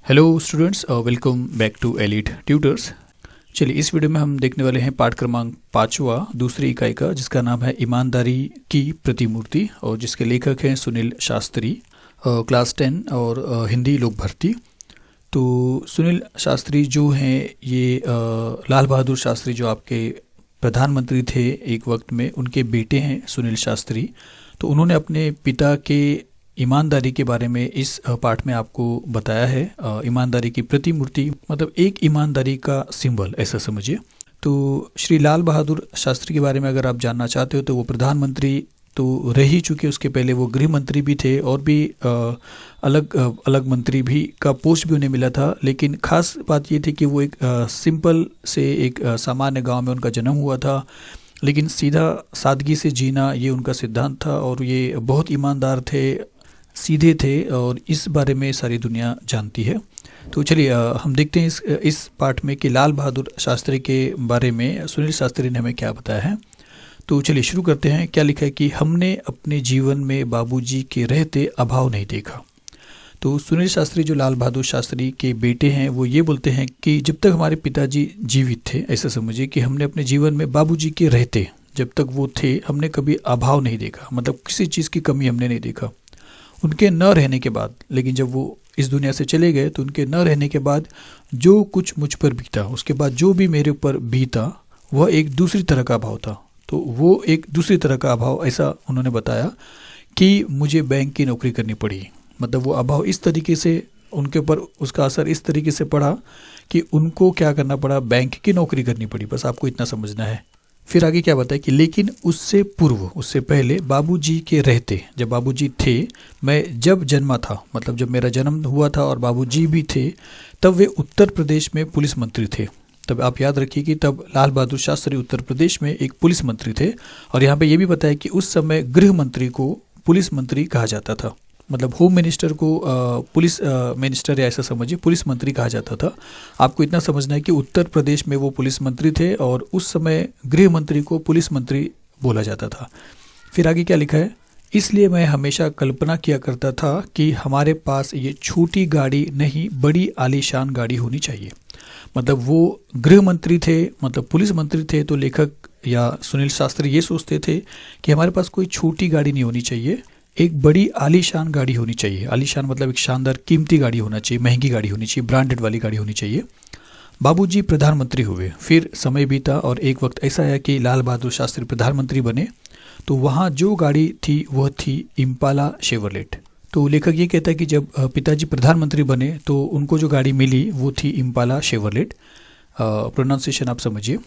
Hello students, welcome back to elite tutors. चलिए, इस video में हम देखने वाले हैं पाठ क्रमांक 5वां दूसरी इकाई का, जिसका नाम है ईमानदारी की प्रतिमूर्ति और जिसके लेखक हैं सुनील शास्त्री। क्लास 10 और हिंदी लोक भर्ती। तो सुनील शास्त्री जो हैं ये लाल बहादुर शास्त्री जो आपके प्रधानमंत्री थे एक वक्त में, उनके बेटे हैं सुनील शास्त्री। तो उन्होंने अपने पिता के ईमानदारी के बारे में इस पाठ में आपको बताया है। ईमानदारी की प्रतिमूर्ति मतलब एक ईमानदारी का सिंबल, ऐसा समझिए। तो श्री लाल बहादुर शास्त्री के बारे में अगर आप जानना चाहते हो तो वो प्रधानमंत्री तो रह ही चुके, उसके पहले वो गृह मंत्री भी थे और भी अलग अलग मंत्री भी का पोस्ट भी उन्हें मिला था। लेकिन खास बात ये थी कि वो एक सिंपल से एक सामान्य गांव में उनका जन्म हुआ था, लेकिन सीधा सादगी से जीना ये उनका सिद्धांत था और ये बहुत ईमानदार थे, सीधे थे और इस बारे में सारी दुनिया जानती है। तो चलिए हम देखते हैं इस पाठ में कि लाल बहादुर शास्त्री के बारे में सुनील शास्त्री ने हमें क्या बताया है। तो चलिए शुरू करते हैं। क्या लिखा है कि हमने अपने जीवन में बाबूजी के रहते अभाव नहीं देखा। तो सुनील शास्त्री जो लाल बहादुर शास्त्री के बेटे हैं वो ये बोलते हैं कि जब तक हमारे पिताजी जीवित थे, ऐसा समझिए कि हमने अपने जीवन में बाबूजी के रहते जब तक वो थे हमने कभी अभाव नहीं देखा, मतलब किसी चीज़ की कमी हमने नहीं देखा। उनके न रहने के बाद, लेकिन जब वो इस दुनिया से चले गए तो उनके न रहने के बाद जो कुछ मुझ पर बीता, उसके बाद जो भी मेरे ऊपर बीता वह एक दूसरी तरह का अभाव था। तो वो एक दूसरी तरह का अभाव, ऐसा उन्होंने बताया कि मुझे बैंक की नौकरी करनी पड़ी। मतलब वो अभाव इस तरीके से उनके ऊपर, उसका असर इस तरीके से पड़ा कि उनको क्या करना पड़ा, बैंक की नौकरी करनी पड़ी। बस आपको इतना समझना है। फिर आगे क्या बताया कि लेकिन उससे पूर्व, उससे पहले बाबूजी के रहते, जब बाबूजी थे, मैं जब जन्मा था, मतलब जब मेरा जन्म हुआ था और बाबूजी भी थे, तब वे उत्तर प्रदेश में पुलिस मंत्री थे। तब आप याद रखिए कि तब लाल बहादुर शास्त्री उत्तर प्रदेश में एक पुलिस मंत्री थे। और यहाँ पे ये भी बताया कि उस समय गृह मंत्री को पुलिस मंत्री कहा जाता था, मतलब होम मिनिस्टर को पुलिस मिनिस्टर या ऐसा समझिए पुलिस मंत्री कहा जाता था। आपको इतना समझना है कि उत्तर प्रदेश में वो पुलिस मंत्री थे और उस समय गृह मंत्री को पुलिस मंत्री बोला जाता था। फिर आगे क्या लिखा है, इसलिए मैं हमेशा कल्पना किया करता था कि हमारे पास ये छोटी गाड़ी नहीं, बड़ी आलीशान गाड़ी होनी चाहिए। मतलब वो गृह मंत्री थे, मतलब पुलिस मंत्री थे, तो लेखक या सुनील शास्त्री ये सोचते थे कि हमारे पास कोई छोटी गाड़ी नहीं होनी चाहिए, एक बड़ी आलीशान गाड़ी होनी चाहिए। आलीशान मतलब एक शानदार कीमती गाड़ी होना चाहिए, महंगी गाड़ी होनी चाहिए, ब्रांडेड वाली गाड़ी होनी चाहिए। बाबूजी प्रधानमंत्री हुए, फिर समय बीता और एक वक्त ऐसा आया कि लाल बहादुर शास्त्री प्रधानमंत्री बने। तो वहाँ जो गाड़ी थी वह थी इम्पाला शेवरलेट। तो लेखक ये कहता है कि जब पिताजी प्रधानमंत्री बने तो उनको जो गाड़ी मिली वो थी इम्पाला शेवरलेट। प्रोनाउंसिएशन आप समझिए।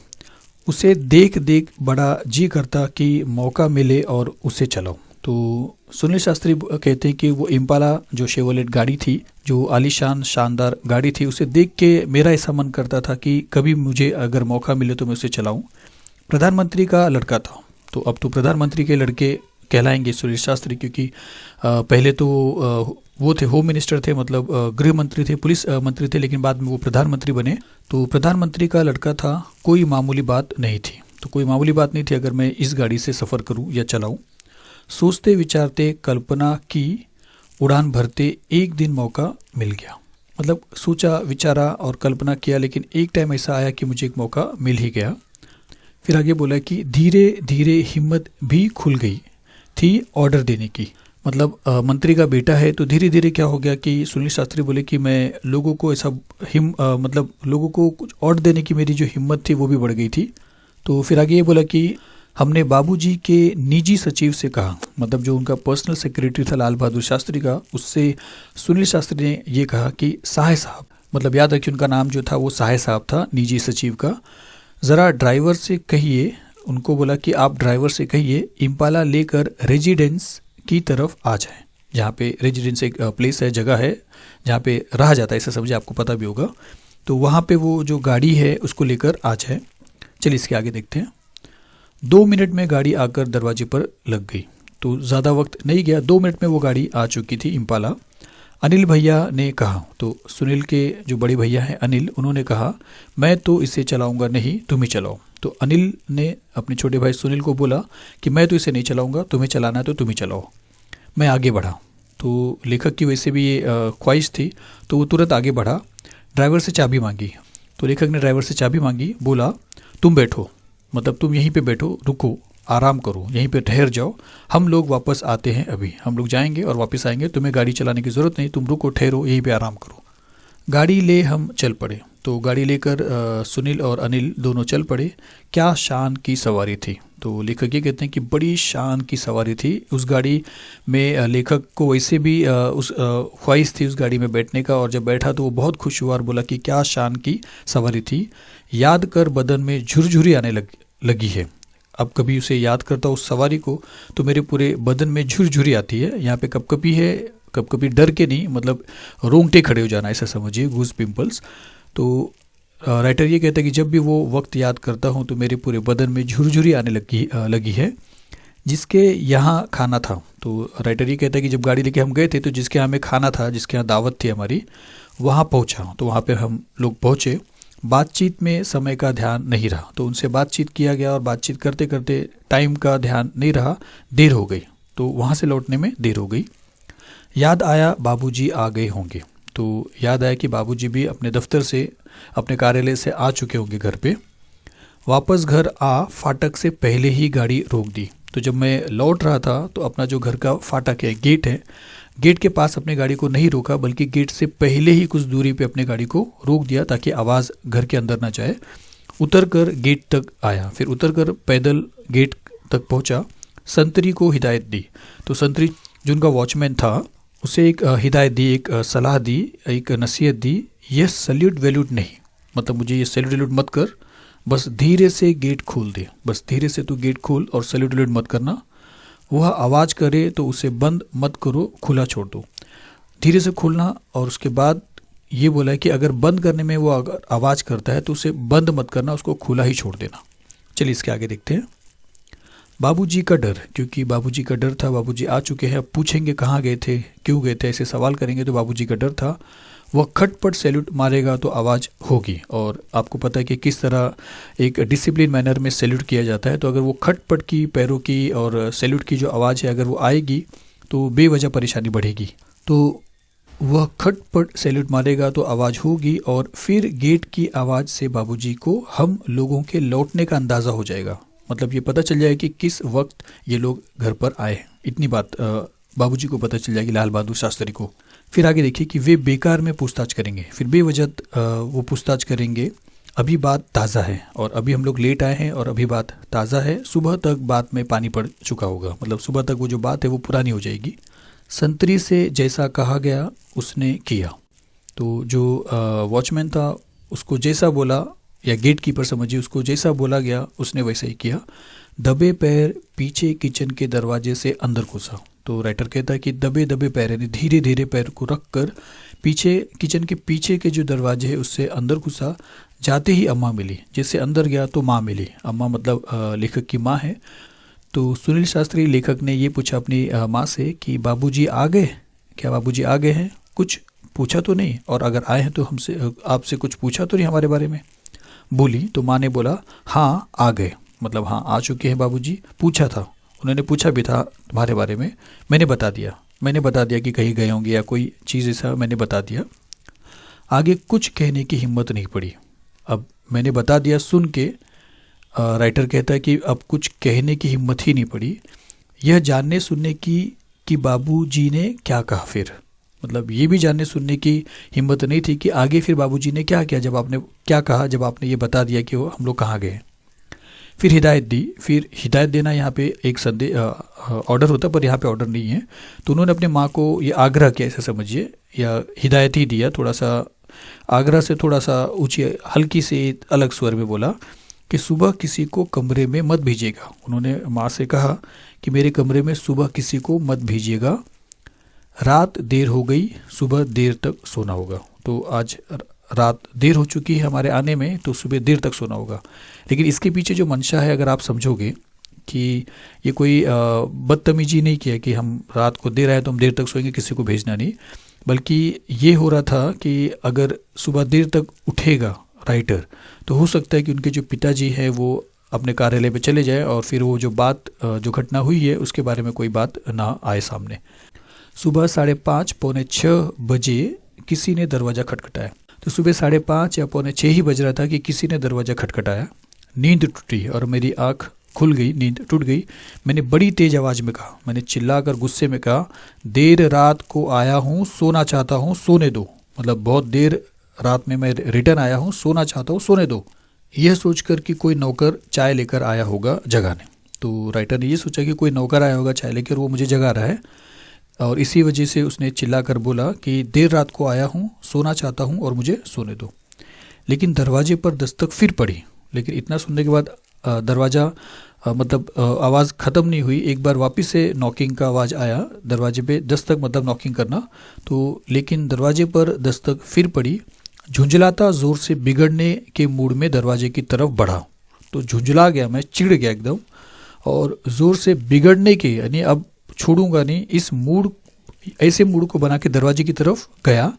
उसे देख देख बड़ा जी करता कि मौका मिले और उसे चलाऊं। तो सुनील शास्त्री कहते हैं कि वो इम्पाला जो शेवरलेट गाड़ी थी, जो आलीशान शानदार गाड़ी थी, उसे देख के मेरा ऐसा मन करता था कि कभी मुझे अगर मौका मिले तो मैं उसे चलाऊं। प्रधानमंत्री का लड़का था, तो अब तो प्रधानमंत्री के लड़के कहलाएंगे सुनील शास्त्री, क्योंकि पहले तो वो थे होम मिनिस्टर थे, मतलब गृह मंत्री थे, पुलिस मंत्री थे, लेकिन बाद में वो प्रधानमंत्री बने। तो प्रधानमंत्री का लड़का था, कोई मामूली बात नहीं थी। तो कोई मामूली बात नहीं थी अगर मैं इस गाड़ी से सफ़र करूँ या चलाऊँ। सोचते विचारते कल्पना की, उड़ान भरते एक दिन मौका मिल गया। मतलब सोचा विचारा और कल्पना किया, लेकिन एक टाइम ऐसा आया कि मुझे एक मौका मिल ही गया। फिर आगे बोला कि धीरे धीरे हिम्मत भी खुल गई थी ऑर्डर देने की। मतलब मंत्री का बेटा है तो धीरे धीरे क्या हो गया कि सुनील शास्त्री बोले कि मैं लोगों को ऐसा मतलब लोगों को कुछ ऑर्डर देने की मेरी जो हिम्मत थी वो भी बढ़ गई थी। तो फिर आगे ये बोला कि हमने बाबूजी के निजी सचिव से कहा, मतलब जो उनका पर्सनल सेक्रेटरी था लाल बहादुर शास्त्री का, उससे सुनील शास्त्री ने ये कहा कि साहे साहब, मतलब याद रखिए उनका नाम जो था वो साहे साहब था, निजी सचिव का, ज़रा ड्राइवर से कहिए, उनको बोला कि आप ड्राइवर से कहिए इम्पाला लेकर रेजिडेंस की तरफ आ जाए। जहाँ पे रेजिडेंस एक प्लेस है, जगह है जहाँ पे रहा जाता है, ऐसा समझिए, आपको पता भी होगा। तो वहाँ पे वो जो गाड़ी है उसको लेकर आ जाए। चलिए इसके आगे देखते हैं। 2 मिनट में गाड़ी आकर दरवाजे पर लग गई। तो ज़्यादा वक्त नहीं गया, 2 मिनट में वो गाड़ी आ चुकी थी इम्पाला। अनिल भैया ने कहा, तो सुनील के जो बड़े भैया हैं अनिल, उन्होंने कहा मैं तो इसे चलाऊंगा नहीं, तुम ही चलाओ। तो अनिल ने अपने छोटे भाई सुनील को बोला कि मैं तो इसे नहीं चलाऊंगा, तुम्हें चलाना है तो तुम ही चलाओ। मैं आगे बढ़ा तो लेखक की वैसे भी ये ख्वाहिश थी, तो वो तुरंत आगे बढ़ा, ड्राइवर से चाबी मांगी। तो लेखक ने ड्राइवर से चाबी मांगी, बोला तुम बैठो, मतलब तुम यहीं पे बैठो, रुको, आराम करो, यहीं पे ठहर जाओ, हम लोग वापस आते हैं, अभी हम लोग जाएंगे और वापस आएंगे, तुम्हें गाड़ी चलाने की ज़रूरत नहीं, तुम रुको, ठहरो, यहीं पे आराम करो। गाड़ी ले हम चल पड़े। तो गाड़ी लेकर सुनील और अनिल दोनों चल पड़े। क्या शान की सवारी थी। तो लेखक ये कहते हैं कि बड़ी शान की सवारी थी उस गाड़ी में। लेखक को वैसे भी उस ख्वाहिश थी उस गाड़ी में बैठने का, और जब बैठा तो वो बहुत खुश हुआ और बोला कि क्या शान की सवारी थी, याद कर बदन में झुरझुरी आने लगी है। अब कभी उसे याद करता उस सवारी को तो मेरे पूरे बदन में झुरझुरी आती है। यहाँ पे कभी है, कभी डर के नहीं, मतलब रोंगटे खड़े हो जाना, ऐसा समझिए, गूज पिंपल्स। तो राइटर ये कहता है कि जब भी वो वक्त याद करता हूँ तो मेरे पूरे बदन में झुरझुरी आने लगी है। जिसके यहाँ खाना था। तो राइटर ये कहता है कि जब गाड़ी लेके हम गए थे तो जिसके यहाँ हमें खाना था, जिसके यहाँ दावत थी हमारी, वहाँ पहुँचा। तो वहाँ पे हम लोग पहुँचे। बातचीत में समय का ध्यान नहीं रहा, तो उनसे बातचीत किया गया और बातचीत करते करते टाइम का ध्यान नहीं रहा, देर हो गई, तो वहाँ से लौटने में देर हो गई। याद आया बाबूजी आ गए होंगे। तो याद आया कि बाबूजी भी अपने दफ्तर से, अपने कार्यालय से आ चुके होंगे घर पे। वापस घर आ फाटक से पहले ही गाड़ी रोक दी। तो जब मैं लौट रहा था तो अपना जो घर का फाटक है, गेट है, गेट के पास अपनी गाड़ी को नहीं रोका, बल्कि गेट से पहले ही कुछ दूरी पे अपनी गाड़ी को रोक दिया ताकि आवाज़ घर के अंदर ना जाए। उतर कर गेट तक आया, फिर उतर कर पैदल गेट तक पहुंचा। संतरी को हिदायत दी। तो संतरी जो उनका वॉचमैन था उसे एक हिदायत दी, एक सलाह दी, एक नसीहत दी, यह सल्यूट वैल्यूट नहीं, मतलब मुझे ये सल्यूट वैल्यूट मत कर, बस धीरे से गेट खोल दे, बस धीरे से तू गेट खोल और सल्यूट वैल्यूट मत करना। वह आवाज़ करे तो उसे बंद मत करो, खुला छोड़ दो, धीरे से खोलना। और उसके बाद ये बोला है कि अगर बंद करने में वो अगर आवाज़ करता है तो उसे बंद मत करना, उसको खुला ही छोड़ देना। चलिए इसके आगे देखते हैं। बाबूजी का डर, क्योंकि बाबूजी का डर था, बाबूजी आ चुके हैं, अब पूछेंगे कहाँ गए थे, क्यों गए थे, ऐसे सवाल करेंगे, तो बाबूजी का डर था। वह खटपट सैल्यूट मारेगा तो आवाज़ होगी, और आपको पता है कि किस तरह एक डिसिप्लिन मैनर में सैल्यूट किया जाता है। तो अगर वो खटपट की, पैरों की और सैल्यूट की जो आवाज़ है अगर वो आएगी तो बेवजह परेशानी बढ़ेगी। तो वह खटपट सैल्यूट मारेगा तो आवाज़ होगी, और फिर गेट की आवाज़ से बाबूजी को हम लोगों के लौटने का अंदाज़ा हो जाएगा, मतलब ये पता चल जाएगा कि किस वक्त ये लोग घर पर आए। इतनी बात बाबूजी को पता चल जाएगी, लाल बहादुर शास्त्री को। फिर आगे देखिए कि वे बेकार में पूछताछ करेंगे, फिर बेवजह वो पूछताछ करेंगे। अभी बात ताज़ा है, और अभी हम लोग लेट आए हैं और अभी बात ताज़ा है, सुबह तक बात में पानी पड़ चुका होगा, मतलब सुबह तक वो जो बात है वो पुरानी हो जाएगी। संतरी से जैसा कहा गया उसने किया। तो जो वॉचमैन था उसको जैसा बोला, या गेट कीपर समझिए, उसको जैसा बोला गया उसने वैसा ही किया। दबे पैर पीछे किचन के दरवाजे से अंदर घुसा। तो राइटर कहता है कि दबे दबे पैर, यानी धीरे धीरे पैर को रख कर पीछे, किचन के पीछे के जो दरवाजे है उससे अंदर घुसा। जाते ही अम्मा मिली, जैसे अंदर गया तो माँ मिली। अम्मा मतलब लेखक की माँ है। तो सुनील शास्त्री लेखक ने ये पूछा अपनी माँ से कि बाबूजी आ गए, क्या बाबूजी आ गए हैं, कुछ पूछा तो नहीं, और अगर आए हैं तो हमसे, आपसे कुछ पूछा तो नहीं हमारे बारे में। बोली तो माँ ने बोला हाँ आ गए, मतलब हाँ आ चुके हैं बाबूजी, पूछा था, उन्होंने पूछा भी था तुम्हारे बारे में, मैंने बता दिया कि कहीं गए होंगे या कोई चीज़ ऐसा, मैंने बता दिया। आगे कुछ कहने की हिम्मत नहीं पड़ी। अब मैंने बता दिया सुन के राइटर कहता है कि अब कुछ कहने की हिम्मत ही नहीं पड़ी। यह जानने सुनने की कि बाबूजी ने क्या कहा, फिर मतलब ये भी जानने सुनने की हिम्मत नहीं थी कि आगे फिर बाबूजी ने क्या किया, जब आपने क्या कहा, जब आपने ये बता दिया कि हम लोग कहाँ गए। फिर हिदायत दी। फिर हिदायत देना यहाँ पे एक ऑर्डर होता है, पर यहाँ पे ऑर्डर नहीं है। तो उन्होंने अपने माँ को ये आग्रह किया, ऐसे समझिए, या हिदायत ही दिया, थोड़ा सा आग्रह से थोड़ा सा ऊँची हल्की से अलग स्वर में बोला कि सुबह किसी को कमरे में मत भेजिएगा। उन्होंने माँ से कहा कि मेरे कमरे में सुबह किसी को मत भेजिएगा, रात देर हो गई, सुबह देर तक सोना होगा। तो आज रात देर हो चुकी है हमारे आने में, तो सुबह देर तक सोना होगा। लेकिन इसके पीछे जो मंशा है, अगर आप समझोगे कि ये कोई बदतमीजी नहीं किया कि हम रात को देर आए तो हम देर तक सोएंगे, किसी को भेजना नहीं, बल्कि ये हो रहा था कि अगर सुबह देर तक उठेगा राइटर तो हो सकता है कि उनके जो पिताजी हैं वो अपने कार्यालय पे चले जाए और फिर वो जो बात, जो घटना हुई है उसके बारे में कोई बात ना आए सामने। सुबह 5:30 पौने 6 बजे किसी ने दरवाज़ा खटखटाया। तो सुबह 5:30 या पौने 6 ही बज रहा था कि किसी ने दरवाज़ा खटखटाया। नींद टूटी और मेरी आँख खुल गई, नींद टूट गई। मैंने बड़ी तेज़ आवाज़ में कहा, मैंने चिल्लाकर गुस्से में कहा, देर रात को आया हूँ, सोना चाहता हूँ, सोने दो। मतलब बहुत देर रात में मैं रिटर्न आया हूँ, सोना चाहता हूँ, सोने दो। यह सोचकर कि कोई नौकर चाय लेकर आया होगा जगाने। तो राइटर ने ये सोचा कि कोई नौकर आया होगा चाय लेकर, वो मुझे जगा रहा है, और इसी वजह से उसने चिल्लाकर बोला कि देर रात को आया हूँ, सोना चाहता हूँ और मुझे सोने दो। लेकिन दरवाजे पर दस्तक फिर पड़ी। लेकिन इतना सुनने के बाद दरवाज़ा मतलब आवाज़ ख़त्म नहीं हुई। एक बार वापस से नॉकिंग का आवाज़ आया, दरवाजे पे दस्तक मतलब नॉकिंग करना। तो लेकिन दरवाजे पर दस्तक फिर पड़ी। झुंझलाता ज़ोर से बिगड़ने के मूड में दरवाजे की तरफ बढ़ा। तो झुंझला गया, मैं चिढ़ गया एकदम, और ज़ोर से बिगड़ने के यानी अब छोड़ूंगा नहीं, इस मूड ऐसे मूड को बना के दरवाजे की तरफ गया।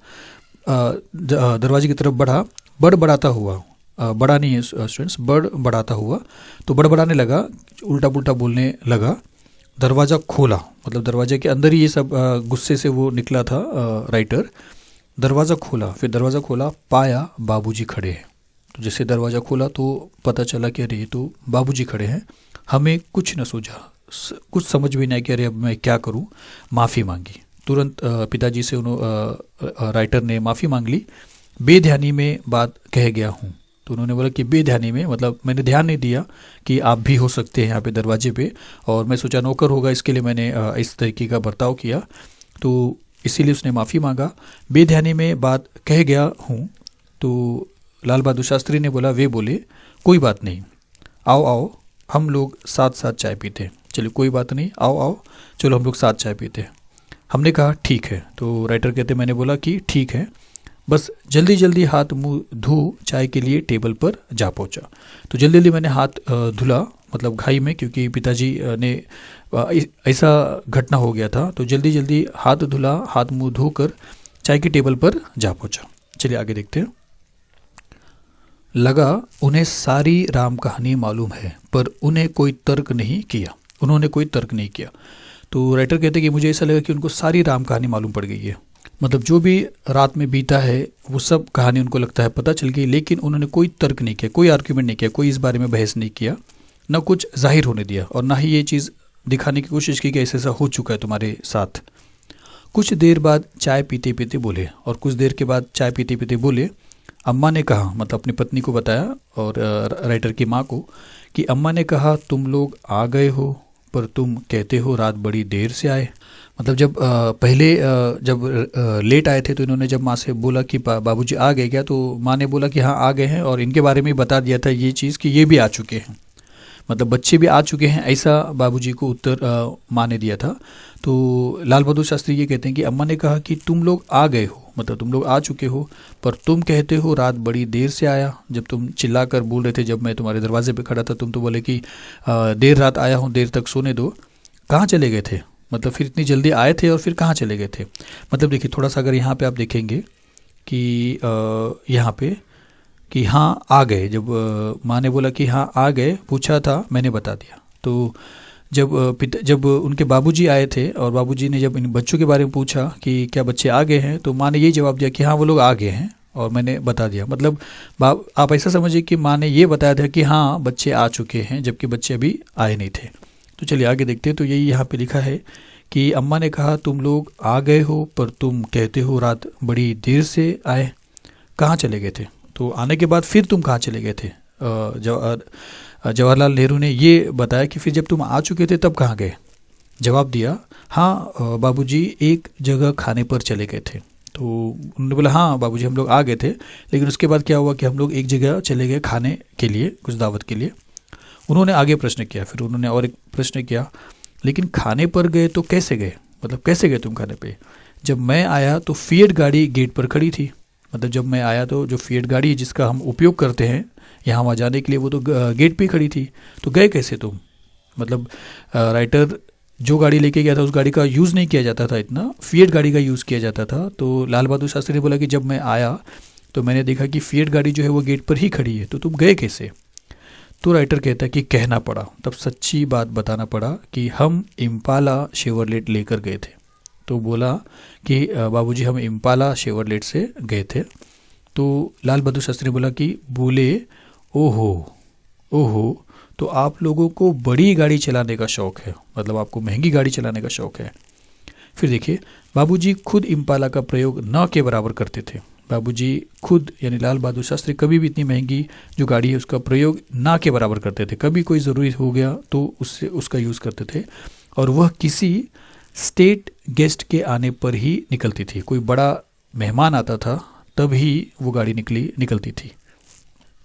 दरवाजे की तरफ बढ़ा, बड़बड़ाता हुआ, बड़ा नहीं है स्टूडेंट्स, बड़बड़ाता हुआ। तो बड़बड़ाने लगा, उल्टा पुल्टा बोलने लगा। दरवाज़ा खोला, मतलब दरवाजे के अंदर ही ये सब गुस्से से वो निकला था राइटर। दरवाज़ा खोला, फिर दरवाज़ा खोला, पाया बाबूजी खड़े हैं। तो जैसे दरवाज़ा खोला तो पता चला कि अरे ये तो बाबूजी खड़े हैं। हमें कुछ न सूझा, कुछ समझ भी नहीं कि अरे अब मैं क्या करूं। माफ़ी मांगी तुरंत पिताजी से। राइटर ने माफ़ी मांग ली। बेध्यानी में बात कह गया हूँ। तो उन्होंने बोला कि बेध्यानी में मतलब मैंने ध्यान नहीं दिया कि आप भी हो सकते हैं यहाँ पे दरवाजे पे, और मैं सोचा नौकर होगा, इसके लिए मैंने इस तरीके का बर्ताव किया। तो इसीलिए उसने माफ़ी मांगा। बेध्यानी में बात कह गया हूँ। तो लाल बहादुर शास्त्री ने बोला, वे बोले, कोई बात नहीं, आओ आओ हम लोग साथ साथ चाय पीते हैं। चलिए कोई बात नहीं, आओ आओ चलो हम लोग साथ चाय पीते हैं। हमने कहा ठीक है। तो राइटर कहते, मैंने बोला कि ठीक है, बस जल्दी जल्दी हाथ मुंह धो चाय के लिए टेबल पर जा पहुंचा। तो जल्दी जल्दी मैंने हाथ धुला, मतलब घाई में, क्योंकि पिताजी ने ऐसा घटना हो गया था। तो जल्दी जल्दी हाथ धुला, हाथ मुंह धोकर चाय की टेबल पर जा पहुंचा। चलिए आगे देखते हैं। लगा उन्हें सारी राम कहानी मालूम है, पर उन्हें कोई तर्क नहीं किया, उन्होंने कोई तर्क नहीं किया। तो राइटर कहते हैं कि मुझे ऐसा लगा कि उनको सारी राम कहानी मालूम पड़ गई है, मतलब जो भी रात में बीता है वो सब कहानी उनको लगता है पता चल गई, लेकिन उन्होंने कोई तर्क नहीं किया, कोई आर्ग्यूमेंट नहीं किया, कोई इस बारे में बहस नहीं किया, न कुछ जाहिर होने दिया, और ना ही ये चीज़ दिखाने की कोशिश की कि ऐसा ऐसा हो चुका है तुम्हारे साथ। कुछ देर बाद चाय पीते पीते बोले, और कुछ देर के बाद चाय पीते पीते बोले, अम्मा ने कहा, मतलब अपनी पत्नी को बताया और राइटर की माँ को, कि अम्मा ने कहा तुम लोग आ गए हो, पर तुम कहते हो रात बड़ी देर से आए। मतलब जब पहले जब लेट आए थे तो इन्होंने जब माँ से बोला कि बाबूजी आ गए क्या, तो माँ ने बोला कि हाँ आ गए हैं, और इनके बारे में बता दिया था ये चीज़ कि ये भी आ चुके हैं, मतलब बच्चे भी आ चुके हैं, ऐसा बाबूजी को उत्तर माँ ने दिया था। तो लाल बहादुर शास्त्री ये कहते हैं कि अम्मा ने कहा कि तुम लोग आ गए हो, मतलब तुम लोग आ चुके हो, पर तुम कहते हो रात बड़ी देर से आया। जब तुम चिल्ला कर बोल रहे थे, जब मैं तुम्हारे दरवाजे पे खड़ा था, तुम तो बोले कि देर रात आया हूँ, देर तक सोने दो। कहाँ चले गए थे, मतलब फिर इतनी जल्दी आए थे और फिर कहाँ चले गए थे। मतलब देखिए थोड़ा सा अगर यहाँ पे आप देखेंगे कि यहाँ पे कि हाँ आ गए, जब माँ ने बोला कि हाँ आ गए, पूछा था मैंने बता दिया। तो जब उनके बाबूजी आए थे और बाबूजी ने जब इन बच्चों के बारे में पूछा कि क्या बच्चे आ गए हैं, तो माँ ने ये जवाब दिया कि हाँ वो लोग आ गए हैं और मैंने बता दिया। मतलब आप ऐसा समझिए कि माँ ने ये बताया था कि हाँ बच्चे आ चुके हैं, जबकि बच्चे अभी आए नहीं थे। तो चलिए आगे देखते हैं। तो यही यहाँ पे लिखा है कि अम्मा ने कहा तुम लोग आ गए हो, पर तुम कहते हो रात बड़ी देर से आए। कहाँ चले गए थे, तो आने के बाद फिर तुम कहाँ चले गए थे। जवाहरलाल नेहरू ने ये बताया कि फिर जब तुम आ चुके थे तब कहाँ गए। जवाब दिया हाँ बाबूजी एक जगह खाने पर चले गए थे। तो उन्होंने बोला हाँ बाबूजी हम लोग आ गए थे, लेकिन उसके बाद क्या हुआ कि हम लोग एक जगह चले गए खाने के लिए, कुछ दावत के लिए। उन्होंने आगे प्रश्न किया, फिर उन्होंने और एक प्रश्न किया, लेकिन खाने पर गए तो कैसे गए, मतलब कैसे गए तुम खाने पे। जब मैं आया तो फिएट गाड़ी गेट पर खड़ी थी। मतलब जब मैं आया तो जो फिएट गाड़ी है जिसका हम उपयोग करते हैं यहाँ वहाँ जाने के लिए, वो तो गेट पे खड़ी थी। तो गए कैसे तुम। मतलब राइटर जो गाड़ी लेके गया था उस गाड़ी का यूज़ नहीं किया जाता था, इतना फिएट गाड़ी का यूज़ किया जाता था। तो लाल बहादुर शास्त्री ने बोला कि जब मैं आया तो मैंने देखा कि फिएट गाड़ी जो है वो गेट पर ही खड़ी है, तो तुम गए कैसे। तो राइटर कहता है कि कहना पड़ा, तब सच्ची बात बताना पड़ा कि हम इम्पाला शेवरलेट लेकर गए थे। तो बोला कि बाबूजी हम इम्पाला शेवरलेट से गए थे। तो लाल बहादुर शास्त्री ने बोला कि बोले ओहो ओहो, तो आप लोगों को बड़ी गाड़ी चलाने का शौक़ है, मतलब आपको महंगी गाड़ी चलाने का शौक़ है। फिर देखिए, बाबूजी खुद इम्पाला का प्रयोग न के बराबर करते थे। बाबूजी खुद यानी लाल बहादुर शास्त्री कभी भी इतनी महंगी जो गाड़ी है उसका प्रयोग ना के बराबर करते थे। कभी कोई ज़रूरी हो गया तो उससे उसका यूज़ करते थे, और वह किसी स्टेट गेस्ट के आने पर ही निकलती थी। कोई बड़ा मेहमान आता था तब ही वो गाड़ी निकलती थी।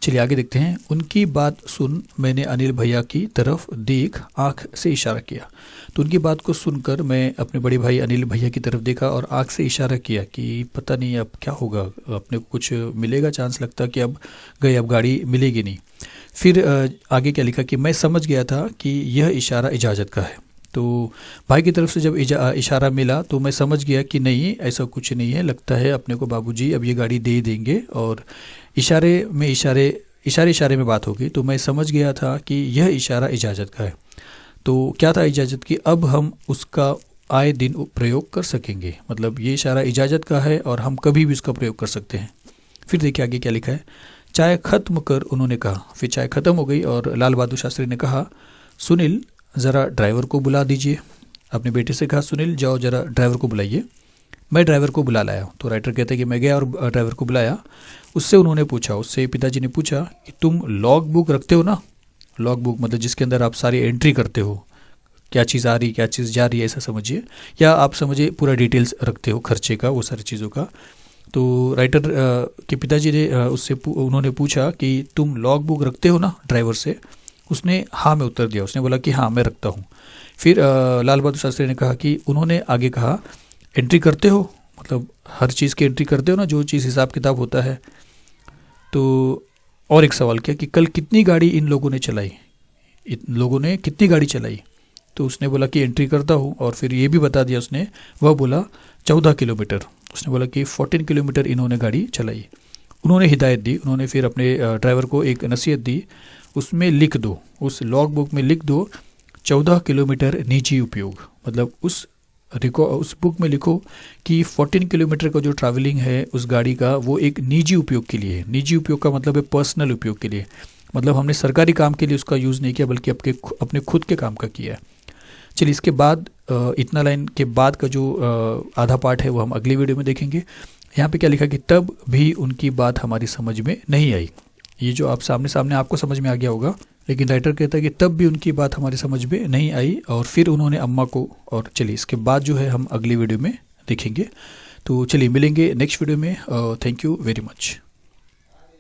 चलिए आगे देखते हैं। उनकी बात सुन मैंने अनिल भैया की तरफ देख आँख से इशारा किया। तो उनकी बात को सुनकर मैं अपने बड़े भाई अनिल भैया की तरफ देखा और आँख से इशारा किया कि पता नहीं अब क्या होगा, अपने को कुछ मिलेगा चांस, लगता कि अब गए, अब गाड़ी मिलेगी नहीं। फिर आगे क्या लिखा कि मैं समझ गया था कि यह इशारा इजाज़त का है। तो भाई की तरफ से जब इशारा मिला तो मैं समझ गया कि नहीं, ऐसा कुछ नहीं है, लगता है अपने को बाबूजी अब ये गाड़ी दे देंगे, और इशारे में बात होगी। तो मैं समझ गया था कि यह इशारा इजाज़त का है। तो क्या था इजाज़त की, अब हम उसका आए दिन प्रयोग कर सकेंगे, मतलब ये इशारा इजाज़त का है और हम कभी भी उसका प्रयोग कर सकते हैं। फिर देखिए आगे क्या लिखा है। चाय ख़त्म कर उन्होंने कहा। फिर चाय ख़त्म हो गई और लाल बहादुर शास्त्री ने कहा, सुनील ज़रा ड्राइवर को बुला दीजिए। अपने बेटे से कहा, सुनील जाओ ज़रा ड्राइवर को बुलाइए। मैं ड्राइवर को बुला लाया। तो राइटर कहते हैं कि मैं गया और ड्राइवर को बुलाया। उससे पिताजी ने पूछा कि तुम लॉग बुक रखते हो ना। लॉग बुक मतलब जिसके अंदर आप सारी एंट्री करते हो, क्या चीज़ आ रही क्या चीज़ जा रही है, ऐसा समझिए, या आप समझिए पूरा डिटेल्स रखते हो खर्चे का, वो सारी चीज़ों का। तो राइटर के पिताजी ने उन्होंने पूछा कि तुम लॉग बुक रखते हो ना ड्राइवर से। उसने हाँ में उत्तर दिया। उसने बोला कि हाँ मैं रखता हूँ। फिर लाल बहादुर शास्त्री ने कहा कि उन्होंने आगे कहा, एंट्री करते हो, मतलब हर चीज़ की एंट्री करते हो ना, जो चीज़ हिसाब किताब होता है। तो और एक सवाल किया कि कल कितनी गाड़ी इन लोगों ने चलाई, इन लोगों ने कितनी गाड़ी चलाई। तो उसने बोला कि एंट्री करता हूँ, और फिर ये भी बता दिया उसने, वह बोला 14 किलोमीटर। उसने बोला कि 14 किलोमीटर इन्होंने गाड़ी चलाई। उन्होंने हिदायत दी, उन्होंने फिर अपने ड्राइवर को एक नसीहत दी, उसमें लिख दो, उस लॉग बुक में लिख दो 14 किलोमीटर निजी उपयोग, मतलब उस बुक में लिखो कि 14 किलोमीटर का जो ट्रैवलिंग है उस गाड़ी का, वो एक निजी उपयोग के लिए है। निजी उपयोग का मतलब है पर्सनल उपयोग के लिए, मतलब हमने सरकारी काम के लिए उसका यूज़ नहीं किया बल्कि अपने खुद के काम का किया है। चलिए इसके बाद इतना लाइन के बाद का जो आधा पार्ट है वो हम अगली वीडियो में देखेंगे। यहाँ पे क्या लिखा कि तब भी उनकी बात हमारी समझ में नहीं आई। ये जो आप सामने आपको समझ में आ गया होगा, लेकिन राइटर कहता है कि तब भी उनकी बात हमारी समझ में नहीं आई, और फिर उन्होंने अम्मा को, और चलिए इसके बाद जो है हम अगली वीडियो में देखेंगे। तो चलिए मिलेंगे नेक्स्ट वीडियो में। Thank you very much.